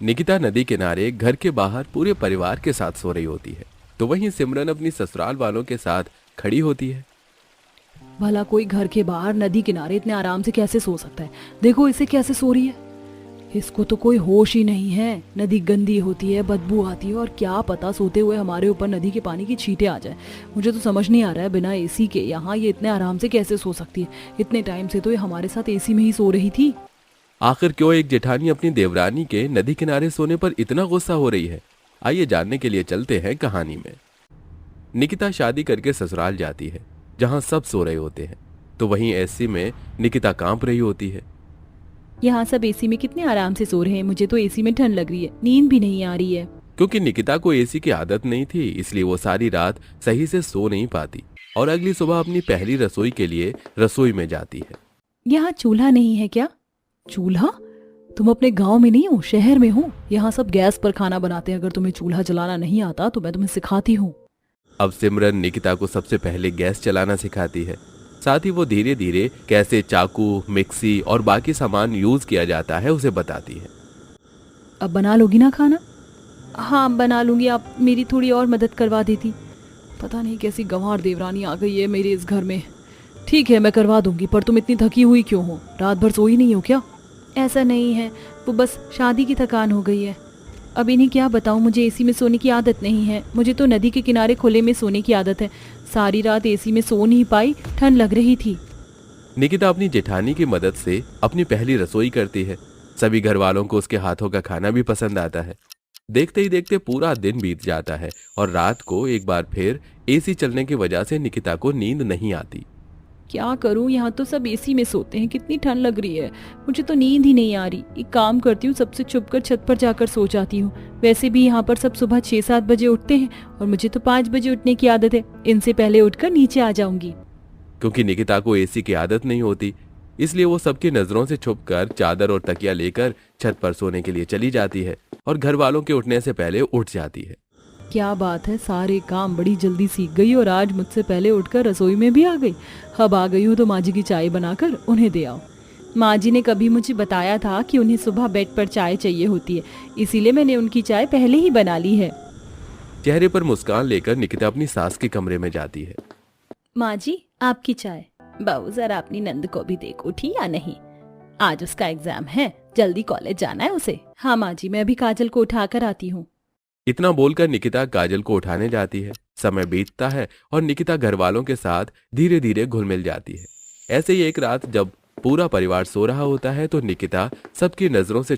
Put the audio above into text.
निकिता नदी किनारे घर के बाहर पूरे परिवार के साथ सो रही होती है, तो वहीं सिमरन अपनी ससुराल वालों के साथ खड़ी होती है। भला कोई घर के बाहर नदी किनारे इतने आराम से कैसे सो सकता है? देखो इसे कैसे सो रही है। इसको तो कोई होश ही नहीं है। नदी गंदी होती है, बदबू आती है, और क्या पता सोते हुए हमारे ऊपर नदी के पानी की छींटे आ जाए। मुझे तो समझ नहीं आ रहा है बिना एसी के यहाँ ये इतने आराम से कैसे सो सकती है। इतने टाइम से तो ये हमारे साथ एसी में ही सो रही थी। आखिर क्यों एक जेठानी अपनी देवरानी के नदी किनारे सोने पर इतना गुस्सा हो रही है? आइए जानने के लिए चलते हैं कहानी में। निकिता शादी करके ससुराल जाती है, जहां सब सो रहे होते हैं, तो वहीं एसी में निकिता कांप रही होती है। यहाँ सब एसी में कितने आराम से सो रहे हैं, मुझे तो एसी में ठंड लग रही है, नींद भी नहीं आ रही है। क्योंकि निकिता को एसी की आदत नहीं थी, इसलिए वो सारी रात सही से सो नहीं पाती और अगली सुबह अपनी पहली रसोई के लिए रसोई में जाती है। यहाँ चूल्हा नहीं है क्या? चूल्हा? तुम अपने गांव में नहीं हो, शहर में हो। यहाँ सब गैस पर खाना बनाते हैं। अगर तुम्हें चूल्हा जलाना नहीं आता तो मैं तुम्हें सिखाती हूँ। अब सिमरन निकिता को सबसे पहले गैस चलाना सिखाती है। साथ ही वो धीरे धीरे कैसे चाकू, मिक्सी और बाकी सामान यूज किया जाता है उसे बताती है। अब बना लोगी ना खाना? हाँ बना लूंगी, आप मेरी थोड़ी और मदद करवा देती। पता नहीं कैसी गंवार देवरानी आ गई है मेरे इस घर में। ठीक है मैं करवा दूंगी, पर तुम इतनी थकी हुई क्यों हो? रात भर सोई नहीं हो क्या? ऐसा नहीं है, वो बस शादी की थकान हो गई है। अब इन्हें क्या बताऊं, मुझे एसी में सोने की आदत नहीं है। मुझे तो नदी के किनारे खुले में सोने की आदत है। सारी रात एसी में सो नहीं पाई, ठंड लग रही थी। निकिता अपनी जेठानी की मदद से अपनी पहली रसोई करती है। सभी घर वालों को उसके हाथों का खाना भी पसंद आता है। देखते ही देखते पूरा दिन बीत जाता है और रात को एक बार फिर एसी चलने की वजह से निकिता को नींद नहीं आती। क्या करूं, यहाँ तो सब एसी में सोते हैं, कितनी ठंड लग रही है। मुझे तो नींद ही नहीं आ रही। एक काम करती हूँ, सबसे छुपकर छत पर जाकर सो जाती हूँ। वैसे भी यहाँ पर सब सुबह 6-7 बजे उठते हैं और मुझे तो 5 बजे उठने की आदत है। इनसे पहले उठकर नीचे आ जाऊंगी। क्योंकि निकिता को एसी की आदत नहीं होती, इसलिए वो सबकी नजरों से छुपकर चादर और तकिया लेकर छत पर सोने के लिए चली जाती है और घर वालों के उठने से पहले उठ जाती है। क्या बात है, सारे काम बड़ी जल्दी सीख गई और आज मुझसे पहले उठकर रसोई में भी आ गई। अब आ गई हूँ तो माँ जी की चाय बनाकर उन्हें दे आओ। माँ जी ने कभी मुझे बताया था कि उन्हें सुबह बेड पर चाय चाहिए होती है, इसीलिए मैंने उनकी चाय पहले ही बना ली है। चेहरे पर मुस्कान लेकर निकिता अपनी सास के कमरे में जाती है। माँ जी आपकी चाय। बहू जरा अपनी नंद को भी देख उठी या नहीं। आज उसका एग्जाम है, जल्दी कॉलेज जाना है उसे। हाँ माँ जी, मैं भी काजल को उठा कर आती हूँ। इतना बोलकर निकिता काजल को उठाने जाती है। समय बीतता है और निकिता घर वालों के साथ धीरे धीरे घुल मिल जाती है। ऐसे ही एक रात जब पूरा परिवार सो रहा होता है तो निकिता सबकी नजरों से